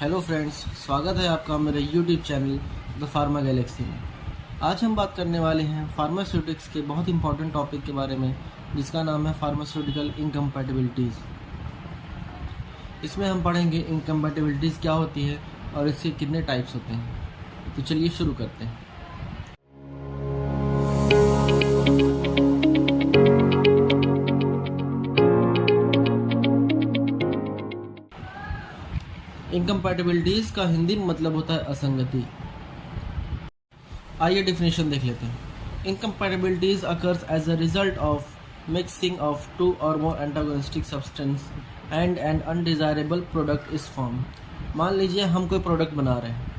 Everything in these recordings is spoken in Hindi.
हेलो फ्रेंड्स, स्वागत है आपका मेरे YouTube channel the pharma Galaxy में। आज हम बात करने वाले हैं फार्मास्यूटिक्स के बहुत इंपॉर्टेंट टॉपिक के बारे में, जिसका नाम है फार्मास्यूटिकल इनकम्पैटिबिलिटीज़। इसमें हम पढ़ेंगे इनकम्पैटिबिलिटीज़ क्या होती है और इसके कितने टाइप्स होते हैं। तो चलिए शुरू करते हैं। इनकम्पैटिबिलिटीज़ का हिंदी में मतलब होता है असंगति। आइए डेफिनेशन देख लेते हैं। Incompatibilities occurs as a result of mixing of two or more antagonistic substance and an undesirable product is form. मान लीजिए हम कोई प्रोडक्ट बना रहे हैं,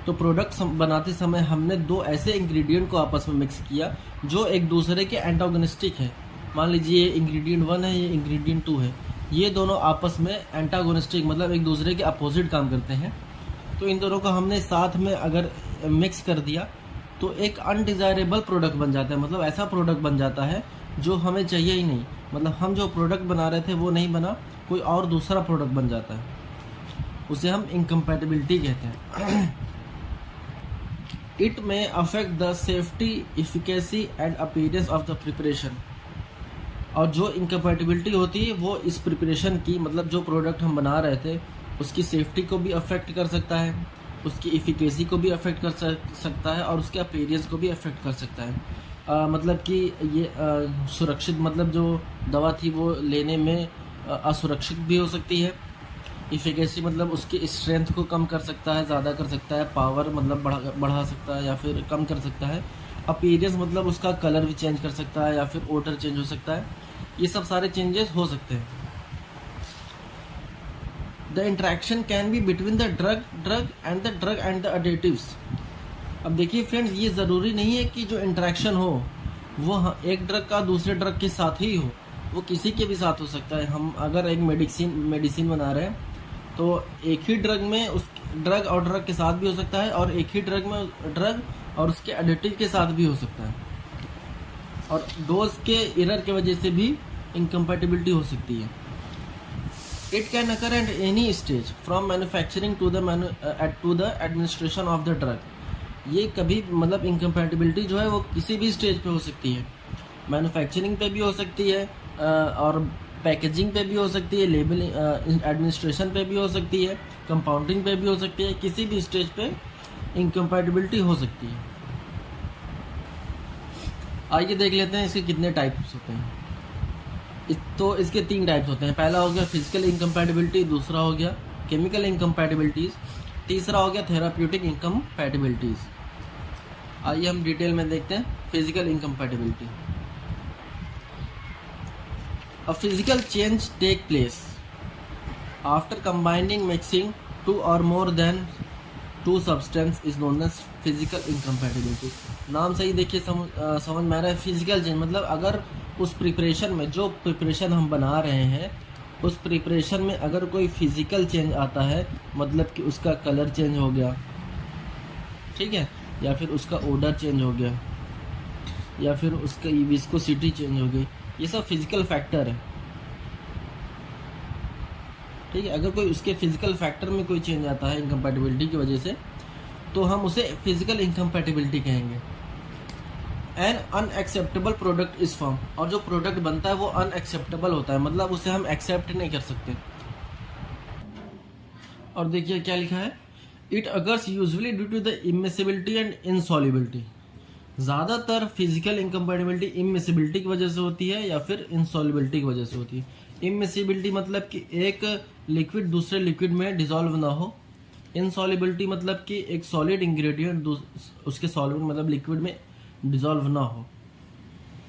तो प्रोडक्ट बनाते समय हमने दो ऐसे इंग्रेडिएंट को आपस में मिक्स किया जो एक दूसरे के एंटागोनिस्टिक है। मान लीजिए ये इंग्रेडिएंट 1 है, ये इंग्रेडिएंट 2 है। ये दोनों आपस में एंटागोनिस्टिक मतलब एक दूसरे के अपोजिट काम करते हैं। तो इन दोनों को हमने साथ में अगर मिक्स कर दिया तो एक अनडिजायरेबल प्रोडक्ट बन जाता है। मतलब ऐसा प्रोडक्ट बन जाता है जो हमें चाहिए ही नहीं। मतलब हम जो प्रोडक्ट बना रहे थे वो नहीं बना, कोई और दूसरा प्रोडक्ट बन जाता है। उसे हम इनकम्पैटिबिलिटी कहते हैं। इट में affect the safety, efficacy and appearance of the preparation. और जो इनकम्पैटिबिलिटी होती है वो इस प्रिपरेशन की, मतलब जो प्रोडक्ट हम बना रहे थे उसकी सेफ्टी को भी अफेक्ट कर सकता है, उसकी इफिकेसी को भी अफेक्ट कर सकता है और उसके अपीयरेंस को भी अफेक्ट कर सकता है। मतलब कि ये सुरक्षित, मतलब जो दवा थी वो लेने में असुरक्षित भी हो सकती है। इफिकेसी मतलब उसकी स्ट्रेंथ को कम कर सकता है, ज़्यादा कर सकता है, पावर मतलब बढ़ा सकता है या फिर कम कर सकता है। अपीयरेंस मतलब उसका कलर भी चेंज कर सकता है या फिर ओडर चेंज हो सकता है। ये सब सारे चेंजेस हो सकते हैं। The interaction can be between the drug and the additives. अब देखिए फ्रेंड्स, ये ज़रूरी नहीं है कि जो इंट्रैक्शन हो वो एक ड्रग का दूसरे ड्रग के साथ ही हो, वो किसी के भी साथ हो सकता है। हम अगर एक मेडिसिन बना रहे हैं तो एक ही ड्रग में उस ड्रग और ड्रग के साथ भी हो सकता है, और एक ही ड्रग में ड्रग और उसके एडिटिव के साथ भी हो सकता है। और डोज के एरर की वजह से भी इनकम्पैटिबिलिटी हो सकती है। It can occur at any stage from manufacturing to the administration of the drug. ये कभी मतलब इनकम्पैटिबिलिटी जो है वो किसी भी स्टेज पे हो सकती है। मैन्युफैक्चरिंग पे भी हो सकती है और पैकेजिंग पे भी हो सकती है, लेबलिंग एडमिनिस्ट्रेशन पे भी हो सकती है, कंपाउंडिंग पे भी हो सकती है। किसी भी स्टेज पे इनकम्पैटिबिलिटी हो सकती है। आइए देख लेते हैं इसके कितने टाइप्स होते हैं। तो इसके 3 टाइप्स होते हैं। पहला हो गया फिजिकल इनकम्पैटिबिलिटी, दूसरा हो गया केमिकल इनकम्पैटिबिलिटीज़, तीसरा हो गया थेराप्यूटिक इनकम्पैटिबिलिटीज़। आइए हम डिटेल में देखते हैं physical incompatibility. A physical change take place after combining mixing 2 और more than 2 substance is known as physical incompatibility. नाम से ही देखिए समझ में आ रहा है। फिजिकल चेंज मतलब अगर उस प्रिपरेशन में, जो प्रिपरेशन हम बना रहे हैं उस प्रिपरेशन में अगर कोई फिजिकल चेंज आता है, मतलब कि उसका कलर चेंज हो गया, ठीक है, या फिर उसका ओडर चेंज हो गया, या फिर उसका विस्कोसिटी चेंज हो गई, ये सब फिजिकल फैक्टर है। ठीक है, अगर कोई उसके फिजिकल फैक्टर में कोई चेंज आता है इनकम्पैटिबिलिटी की वजह से, तो हम उसे फिजिकल इनकम्पैटिबिलिटी कहेंगे। An unacceptable product is form. और जो प्रोडक्ट बनता है वो अनएक्सेप्टेबल होता है, मतलब उसे हम एक्सेप्ट नहीं कर सकते। और देखिए क्या लिखा है, it occurs usually due to the immiscibility and insolubility. ज़्यादातर फिजिकल इनकम्पैटिबिलिटी इमिसिबिलिटी की वजह से होती है या फिर इनसॉल्युबिलिटी की वजह से होती है। इमिसिबिलिटी मतलब कि एक लिक्विड दूसरे लिक्विड में डिसॉल्व ना हो। इनसॉल्युबिलिटी मतलब कि एक सॉलिड इंग्रेडिएंट उसके सॉलिड मतलब लिक्विड में डिसॉल्व ना हो,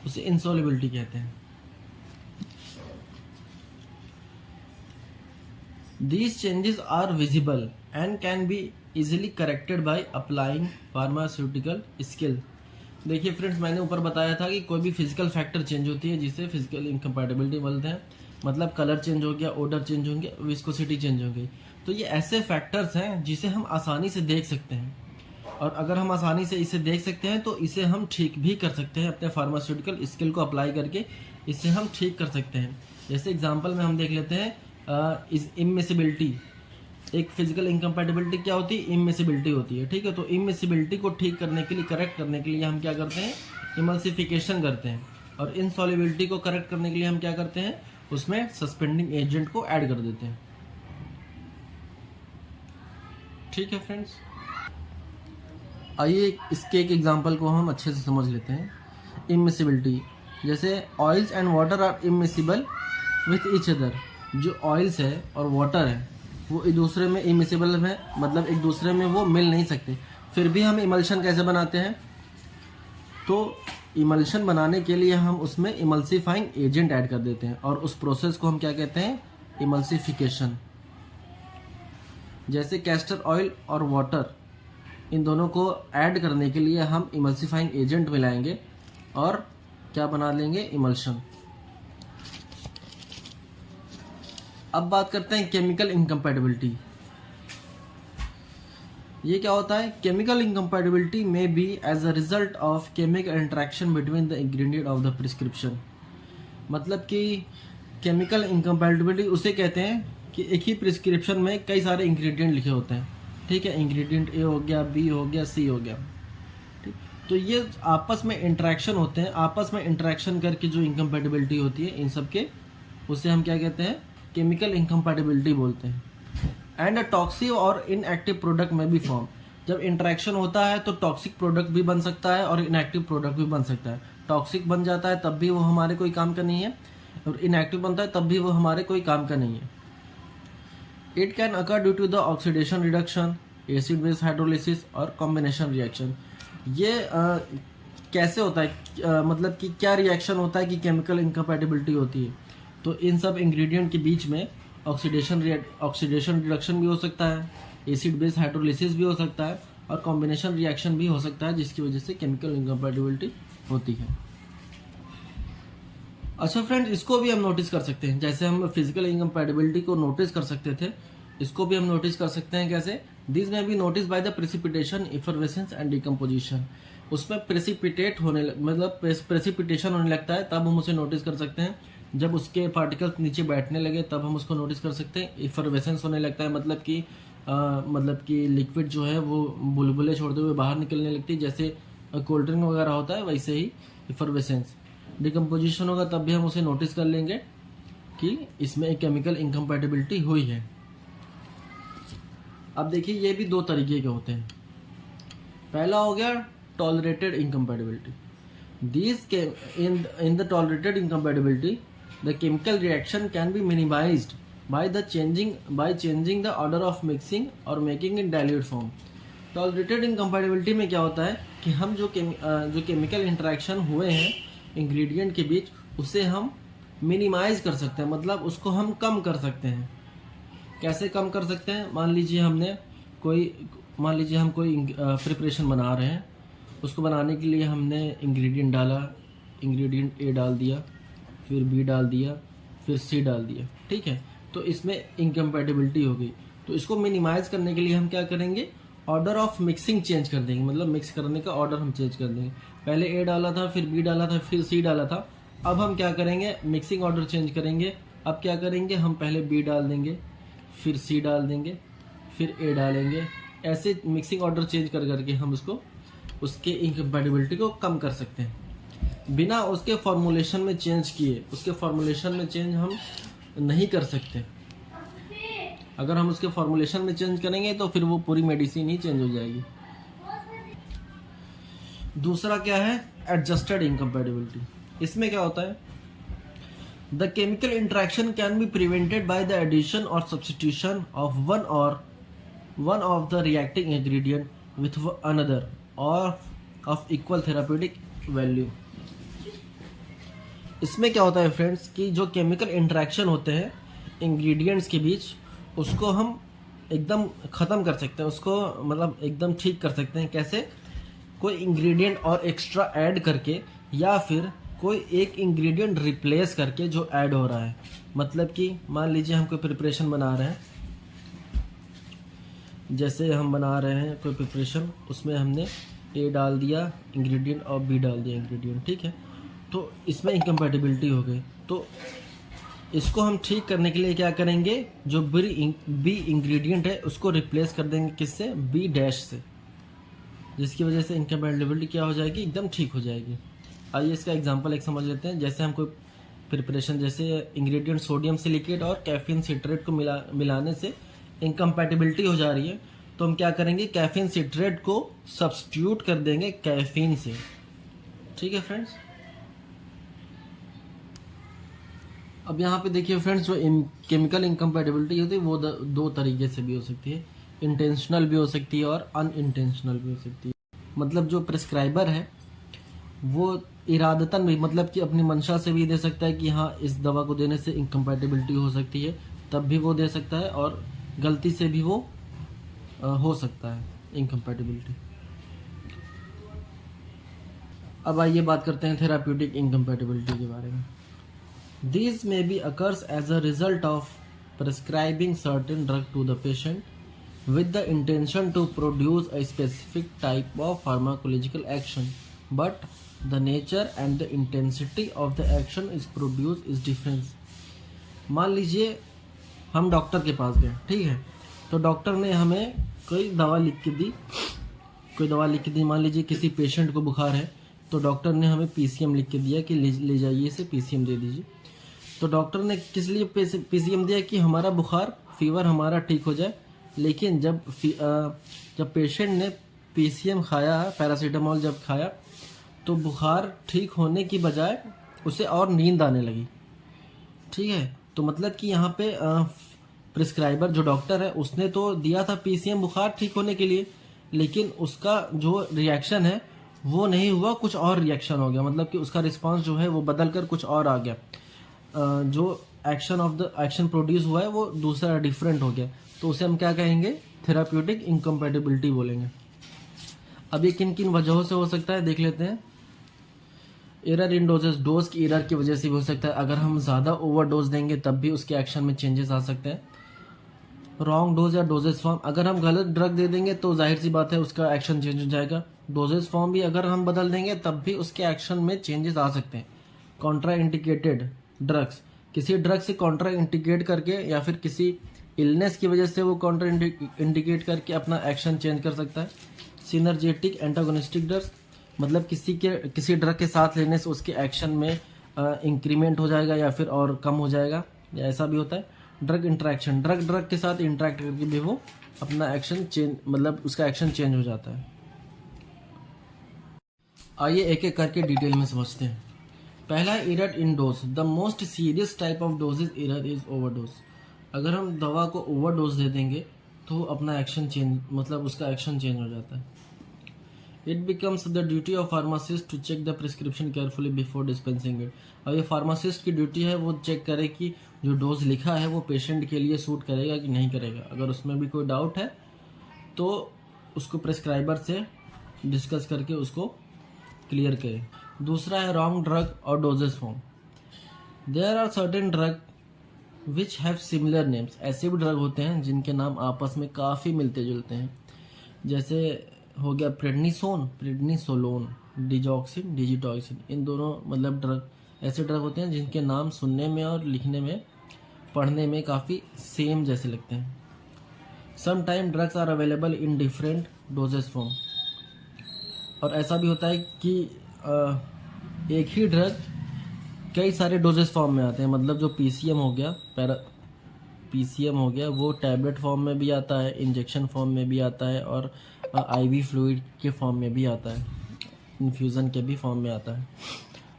उसे इनसॉल्युबिलिटी कहते हैं। These changes are visible and can be easily corrected by applying pharmaceutical skill। देखिए फ्रेंड्स, मैंने ऊपर बताया था कि कोई भी फिजिकल फैक्टर चेंज होती है जिससे फिजिकल इनकम्पैटिबिलिटी बोलते हैं। मतलब कलर चेंज हो गया, ओडर चेंज हो गया, विस्कोसिटी चेंज हो गई। तो ये ऐसे फैक्टर्स हैं जिसे हम आसानी से देख सकते हैं, और अगर हम आसानी से इसे देख सकते हैं तो इसे हम ठीक भी कर सकते हैं। अपने फार्मास्यूटिकल स्किल को अप्लाई करके इसे हम ठीक कर सकते हैं। जैसे एग्जांपल में हम देख लेते हैं इज इमिसिबिलिटी। एक फिजिकल इनकम्पैटिबिलिटी क्या होती है, इमिसिबिलिटी होती है, ठीक है। तो इमिसिबिलिटी को ठीक करने के लिए, करेक्ट करने के लिए हम क्या करते हैं, इमल्सिफिकेशन करते हैं। और इनसॉल्युबिलिटी को करेक्ट करने के लिए हम क्या करते हैं, उसमें सस्पेंडिंग एजेंट को ऐड कर देते हैं, ठीक है फ्रेंड्स। आइए इसके एक एग्जांपल को हम अच्छे से समझ लेते हैं। इमिसिबिलिटी, जैसे oils and water are immiscible with each other. जो ऑयल्स है और वाटर है वो एक दूसरे में इमिसिबल है, मतलब एक दूसरे में वो मिल नहीं सकते। फिर भी हम इमल्शन कैसे बनाते हैं, तो इमल्शन बनाने के लिए हम उसमें इमल्सिफाइंग एजेंट ऐड कर देते हैं, और उस प्रोसेस को हम क्या कहते हैं, इमल्सिफिकेशन। जैसे कैस्टर ऑयल और वाटर, इन दोनों को ऐड करने के लिए हम इमल्सिफाइंग एजेंट मिलाएंगे और क्या बना लेंगे, इमल्शन। अब बात करते हैं केमिकल इनकम्पैटिबिलिटी। ये क्या होता है, केमिकल इनकम्पैटिबिलिटी में be as a result of chemical interaction between the ingredient of the prescription. मतलब कि केमिकल इनकम्पैटिबिलिटी उसे कहते हैं कि एक ही प्रिस्क्रिप्शन में कई सारे इंग्रेडिएंट लिखे होते हैं, ठीक है। इंग्रेडिएंट ए हो गया, बी हो गया, सी हो गया, ठीक। तो ये आपस में इंटरेक्शन होते हैं, आपस में इंटरेक्शन करके जो इनकम्पैटिबिलिटी होती है इन सब के, उसे हम क्या कहते हैं, केमिकल इनकम्पैटिबिलिटी बोलते हैं। एंड अ टॉक्सिक और इनएक्टिव प्रोडक्ट में भी फॉर्म। जब इंटरेक्शन होता है तो टॉक्सिक प्रोडक्ट भी बन सकता है और इनएक्टिव प्रोडक्ट भी बन सकता है। टॉक्सिक बन जाता है तब भी वो हमारे कोई काम का नहीं है, और इनएक्टिव बनता है तब भी वो हमारे कोई काम का नहीं है। It can occur due to the oxidation reduction, acid base hydrolysis और कॉम्बिनेशन रिएक्शन। ये कैसे होता है, मतलब कि क्या रिएक्शन होता है कि केमिकल इनकम्पैटिबिलिटी होती है। तो इन सब इंग्रेडिएंट के बीच में ऑक्सीडेशन रिडक्शन भी हो सकता है, एसिड बेस हाइड्रोलिसिस भी हो सकता है, और कॉम्बिनेशन रिएक्शन भी हो सकता है, जिसकी वजह से केमिकल इनकम्पैटिबिलिटी होती है। अच्छा फ्रेंड्स, इसको भी हम नोटिस कर सकते हैं। जैसे हम फिजिकल इनकम्पैटिबिलिटी को नोटिस कर सकते थे, इसको भी हम नोटिस कर सकते हैं। कैसे, this may be notice by the precipitation, effervescence and decomposition. उसमें प्रेसिपिटेट होने मतलब प्रेसिपिटेशन होने लगता है, तब हम उसे नोटिस कर सकते हैं। जब उसके पार्टिकल्स नीचे बैठने लगे तब हम उसको नोटिस कर सकते हैं। इफरवेसेंस होने लगता है, मतलब कि लिक्विड जो है वो बुलबुले छोड़ते हुए बाहर निकलने लगती है, जैसे कोल्ड ड्रिंक वगैरह होता है, वैसे ही इफरवेसेंस। डिकम्पोजिशन होगा तब भी हम उसे नोटिस कर लेंगे कि इसमें एक केमिकल इनकम्पैटिबिलिटी हुई है। अब देखिए, ये भी दो तरीके के होते हैं। पहला हो गया tolerated incompatibility. These in the tolerated incompatibility, the chemical reaction can be minimized by changing the order of mixing or making in dilute form. Tolerated incompatibility में क्या होता है कि हम जो केमिकल इंटरेक्शन हुए हैं इंग्रेडिएंट के बीच, उसे हम मिनिमाइज कर सकते हैं, मतलब उसको हम कम कर सकते हैं। कैसे कम कर सकते हैं, मान लीजिए हम कोई प्रिपरेशन बना रहे हैं, उसको बनाने के लिए हमने इंग्रेडिएंट डाला, इंग्रेडिएंट ए डाल दिया, फिर बी डाल दिया, फिर सी डाल दिया, ठीक है। तो इसमें इनकम्पैटिबिलिटी हो गई। तो इसको मिनिमाइज करने के लिए हम क्या करेंगे, ऑर्डर ऑफ मिक्सिंग चेंज कर देंगे, मतलब मिक्स करने का ऑर्डर हम चेंज कर देंगे। पहले ए डाला था, फिर बी डाला था, फिर सी डाला था। अब हम क्या करेंगे, मिक्सिंग ऑर्डर चेंज करेंगे। अब क्या करेंगे, हम पहले बी डाल देंगे, फिर सी डाल देंगे, फिर ए डालेंगे। ऐसे मिक्सिंग ऑर्डर चेंज कर करके हम उसके इनकम्पैटिबिलिटी को कम कर सकते हैं, बिना उसके फॉर्मूलेशन में चेंज किए। उसके फॉर्मूलेशन में चेंज हम नहीं कर सकते। अगर हम उसके फॉर्मूलेशन में चेंज करेंगे तो फिर वो पूरी मेडिसिन ही चेंज हो जाएगी। दूसरा क्या है, एडजस्टेड इनकम्पैटिबिलिटी। इसमें क्या होता है, the chemical interaction can be prevented by the addition or substitution of one of the reacting ingredient with another or of equal therapeutic value. इसमें क्या होता है फ्रेंड्स कि जो केमिकल इंटरेक्शन होते हैं इंग्रेडिएंट्स के बीच, उसको हम एकदम ख़त्म कर सकते हैं, उसको मतलब एकदम ठीक कर सकते हैं। कैसे, कोई इंग्रेडिएंट और एक्स्ट्रा ऐड करके, या फिर कोई एक इंग्रेडिएंट रिप्लेस करके जो ऐड हो रहा है। मतलब कि मान लीजिए हम कोई प्रिपरेशन बना रहे हैं, जैसे हम बना रहे हैं कोई प्रिपरेशन, उसमें हमने ए डाल दिया इंग्रेडिएंट और बी डाल दिया इंग्रेडिएंट, ठीक है। तो इसमें इनकम्पैटिबिलिटी हो गई। तो इसको हम ठीक करने के लिए क्या करेंगे, जो बी इंग्रेडिएंट है उसको रिप्लेस कर देंगे किससे, बी डैश से, जिसकी वजह से इनकम्पैटिबिलिटी क्या हो जाएगी, एकदम ठीक हो जाएगी। आइए इसका एग्जांपल एक समझ लेते हैं। जैसे हम कोई प्रिपरेशन, जैसे इंग्रेडिएंट सोडियम सिलिकेट और कैफीन सिट्रेट को मिलाने से इनकम्पैटिबिलिटी हो जा रही है, तो हम क्या करेंगे, कैफीन सिट्रेट को सब्स्टिट्यूट कर देंगे कैफीन से। ठीक है फ्रेंड्स। अब यहाँ पे देखिए फ्रेंड्स, जो केमिकल इनकम्पैटिबिलिटी होती है वो दो तरीके से भी हो सकती है, इंटेंशनल भी हो सकती है और अनइंटेंशनल भी हो सकती है। मतलब जो प्रिस्क्राइबर है वो इरादतन भी, मतलब कि अपनी मंशा से भी दे सकता है कि हाँ इस दवा को देने से इनकम्पैटिबिलिटी हो सकती है, तब भी वो दे सकता है, और गलती से भी वो हो सकता है इनकम्पैटिबिलिटी। अब आइए बात करते हैं थेराप्यूटिक इनकम्पैटिबिलिटी के बारे में। These may be occurs as a result of prescribing certain drug to the patient with the intention to produce a specific type of pharmacological action, but the nature and the intensity of the action is produced is different. मान लीजिए हम डॉक्टर के पास गए, ठीक है, तो डॉक्टर ने हमें कोई दवा लिख के दी, मान लीजिए किसी पेशेंट को बुखार है, तो डॉक्टर ने हमें पीसीएम लिख के दिया कि ले जाइए इसे पीसीएम दे दीजिए। तो डॉक्टर ने किस लिए पीसीएम दिया, कि हमारा बुखार, फीवर हमारा ठीक हो जाए। लेकिन जब पेशेंट ने पीसीएम खाया, पैरासीटामोल जब खाया, तो बुखार ठीक होने की बजाय उसे और नींद आने लगी। ठीक है, तो मतलब कि यहाँ पे प्रिस्क्राइबर जो डॉक्टर है उसने तो दिया था पीसीएम बुखार ठीक होने के लिए, लेकिन उसका जो रिएक्शन है वो नहीं हुआ, कुछ और रिएक्शन हो गया, मतलब कि उसका रिस्पांस जो है वो बदल कर कुछ और आ गया। जो एक्शन प्रोड्यूस हुआ है वो दूसरा डिफरेंट हो गया, तो उसे हम क्या कहेंगे, थेराप्यूटिक इनकम्पैटिबिलिटी बोलेंगे। अब ये किन किन वजहों से हो सकता है देख लेते हैं। एरर इन डोजेस, डोज की एरर की वजह से भी हो सकता है, अगर हम ज़्यादा ओवर डोज देंगे तब भी उसके एक्शन में चेंजेस आ सकते हैं। रॉन्ग डोज या डोजेस फॉर्म, अगर हम गलत ड्रग दे देंगे तो जाहिर सी बात है उसका एक्शन चेंज हो जाएगा। डोजेस फॉर्म भी अगर हम बदल देंगे तब भी उसके एक्शन में चेंजेस आ सकते हैं। कॉन्ट्रा इंडिकेटेड ड्रग्स, किसी ड्रग से कॉन्ट्रा इंडिकेट करके या फिर किसी इलनेस की वजह से वो कॉन्ट्रा इंडिकेट करके अपना एक्शन चेंज कर सकता है। सिनर्जेटिक एंटागोनिस्टिक ड्रग्स, मतलब किसी ड्रग के साथ लेने से उसके एक्शन में इंक्रीमेंट हो जाएगा या फिर और कम हो जाएगा, या ऐसा भी होता है। ड्रग इंटरेक्शन, ड्रग के साथ इंटरेक्ट करके भी वो अपना एक्शन चेंज, मतलब उसका एक्शन चेंज हो जाता है। आइए एक एक करके डिटेल में समझते हैं। पहला error in dose, the most serious type of doses error is overdose. अगर हम दवा को ओवरडोज दे देंगे तो अपना एक्शन चेंज, मतलब उसका एक्शन चेंज हो जाता है। It becomes the duty of pharmacist to check the prescription carefully before dispensing it. और ये फार्मासिस्ट की ड्यूटी है वो चेक करे कि जो डोज लिखा है वो पेशेंट के लिए सूट करेगा कि नहीं करेगा। अगर उसमें भी कोई डाउट है तो उसको प्रिस्क्राइबर से डिस्कस करके उसको क्लियर करे। दूसरा है रॉन्ग ड्रग और doses form. There are certain drug which have similar names. ऐसे भी ड्रग होते हैं जिनके नाम आपस में काफ़ी मिलते जुलते हैं, जैसे हो गया प्रेडनिसोन, प्रेडनिसोलोन, डिजॉक्सिन, डिजिटॉक्सिन। इन दोनों मतलब ड्रग ऐसे ड्रग होते हैं जिनके नाम सुनने में और लिखने में, पढ़ने में काफ़ी सेम जैसे लगते हैं। Some time drugs are available in different doses form. और ऐसा भी होता है कि एक ही ड्रग कई सारे डोजेस फॉर्म में आते हैं, मतलब जो पीसीएम हो गया, पीसीएम हो गया, वो टैबलेट फॉर्म में भी आता है, इंजेक्शन फॉर्म में भी आता है, और आईवी फ्लूइड के फॉर्म में भी आता है, इन्फ्यूज़न के भी फॉर्म में आता है।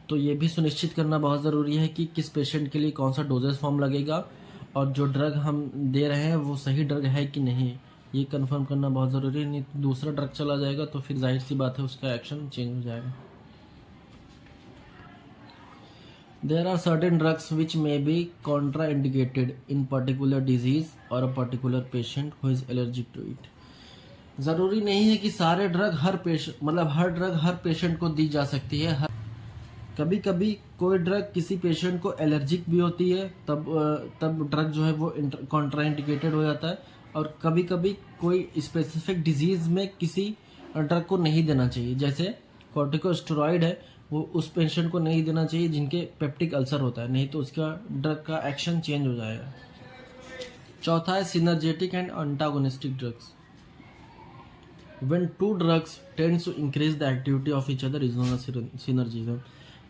तो ये भी सुनिश्चित करना बहुत ज़रूरी है कि किस पेशेंट के लिए कौन सा डोजेस फॉर्म लगेगा, और जो ड्रग हम दे रहे हैं वो सही ड्रग है कि नहीं, ये कंफर्म करना बहुत ज़रूरी है। नहीं दूसरा ड्रग चला जाएगा तो फिर जाहिर सी बात है उसका एक्शन चेंज हो जाएगा। There are certain drugs which may be contraindicated in particular disease or a particular patient who is allergic to it. ज़रूरी नहीं है कि सारे ड्रग हर ड्रग हर पेशेंट को दी जा सकती है। कभी कभी कोई ड्रग किसी पेशेंट को एलर्जिक भी होती है, तब ड्रग जो है वो कॉन्ट्राइंडिकेटेड हो जाता है। और कभी कभी कोई स्पेसिफिक डिजीज़ में किसी ड्रग को नहीं देना चाहिए, जैसे कॉर्टिकोस्टेरॉइड है, वो उस पेशेंट को नहीं देना चाहिए जिनके पेप्टिक अल्सर होता है, नहीं तो उसका ड्रग का एक्शन चेंज हो जाएगा। चौथा है synergetic and antagonistic drugs. When two drugs tends to increase the activity of each other is known as synergism।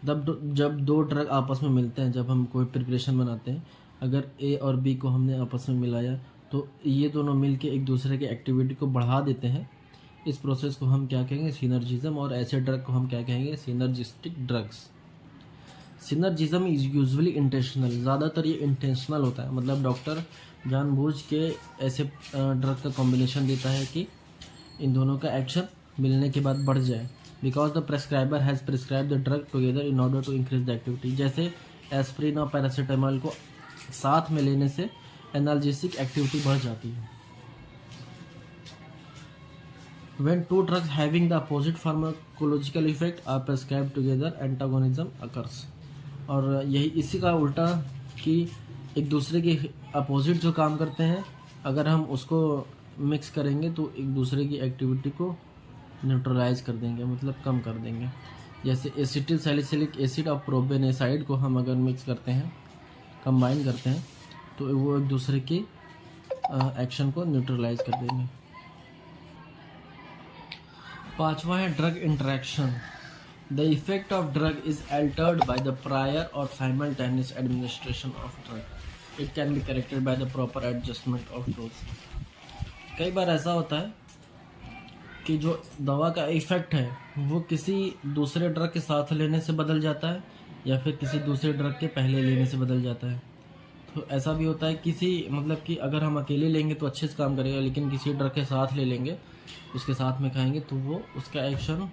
जब दो ड्रग आपस में मिलते हैं, जब हम कोई प्रिपरेशन बनाते हैं, अगर ए और बी को हमने आपस में मिलाया तो ये दोनों मिलके एक दूसरे की एक्टिविटी को बढ़ा देते हैं। इस प्रोसेस को हम क्या कहेंगे? सिनर्जिज्म। और ऐसे ड्रग को हम क्या कहेंगे? Synergistic drugs. Synergism is usually intentional. ज़्यादातर ये इंटेंशनल होता है, मतलब डॉक्टर जानबूझ के ऐसे ड्रग का कॉम्बिनेशन देता है कि इन दोनों का एक्शन मिलने के बाद बढ़ जाए। Because the prescriber has prescribe the drug together in order to increase the activity. जैसे एस्प्रिन और पैरासीटामोल को साथ में लेने से एनाल्जेसिक एक्टिविटी बढ़ जाती है। When two drugs having the opposite pharmacological effect are prescribed together, antagonism occurs। और यही इसी का उल्टा कि एक दूसरे के अपोजिट जो काम करते हैं, अगर हम उसको मिक्स करेंगे तो एक दूसरे की एक्टिविटी को न्यूट्रलाइज कर देंगे, मतलब कम कर देंगे। जैसे एसिटिल सैलिसिलिक एसिड और प्रोपेनेसाइड को हम अगर मिक्स करते हैं, कंबाइन करते हैं, तो वो एक दूसरे की एक्शन को न्यूट्रलाइज कर देंगे। पांचवा है drug interaction. The effect of drug is altered by the prior or simultaneous administration of drug. It can be corrected by the proper adjustment of dose. कई बार ऐसा होता है कि जो दवा का इफेक्ट है वो किसी दूसरे ड्रग के साथ लेने से बदल जाता है या फिर किसी दूसरे ड्रग के पहले लेने से बदल जाता है। तो ऐसा भी होता है किसी, मतलब कि अगर हम अकेले लेंगे तो अच्छे से काम करेगा, लेकिन किसी ड्रग के साथ ले लेंगे, उसके साथ में खाएंगे तो वो उसका एक्शन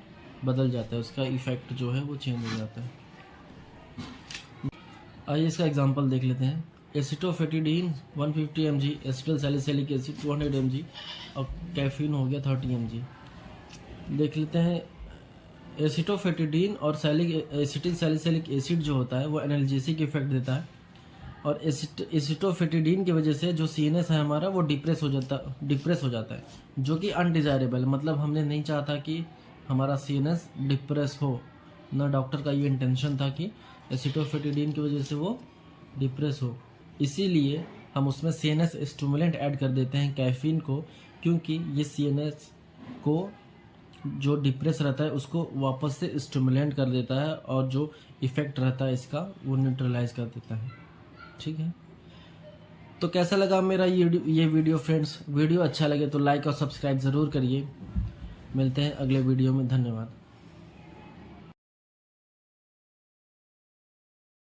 बदल जाता है, उसका इफेक्ट जो है वो चेंज हो जाता है। आइए इसका एग्जांपल देख लेते हैं। एसिटोफेटिडीन 150 mg, acetyl salicylic acid 200 mg और कैफीन हो गया 30 mg। देख लेते हैं। एसिटोफेटिडीन और एसिटिल सैलिसिलिक एसिड जो होता है वो एनाल्जेसिक इफेक्ट देता है, और एसिटोफेटिडीन की वजह से जो सीएनएस है हमारा वो डिप्रेस हो जाता है, जो कि अनडिजायरेबल, मतलब हमने नहीं चाहता कि हमारा सीएनएस डिप्रेस हो, ना डॉक्टर का ये इंटेंशन था कि एसिटोफेटिडीन की वजह से वो डिप्रेस हो। इसीलिए हम उसमें सीएनएस स्टिमुलेंट ऐड कर देते हैं कैफीन को, क्योंकि ये सीएनएस को जो डिप्रेस रहता है उसको वापस से स्टिमुलेंट कर देता है, और जो इफेक्ट रहता है इसका वो न्यूट्रलाइज कर देता है। ठीक है, तो कैसा लगा मेरा ये वीडियो फ्रेंड्स? वीडियो अच्छा लगे तो लाइक और सब्सक्राइब ज़रूर करिए। मिलते हैं अगले वीडियो में। धन्यवाद।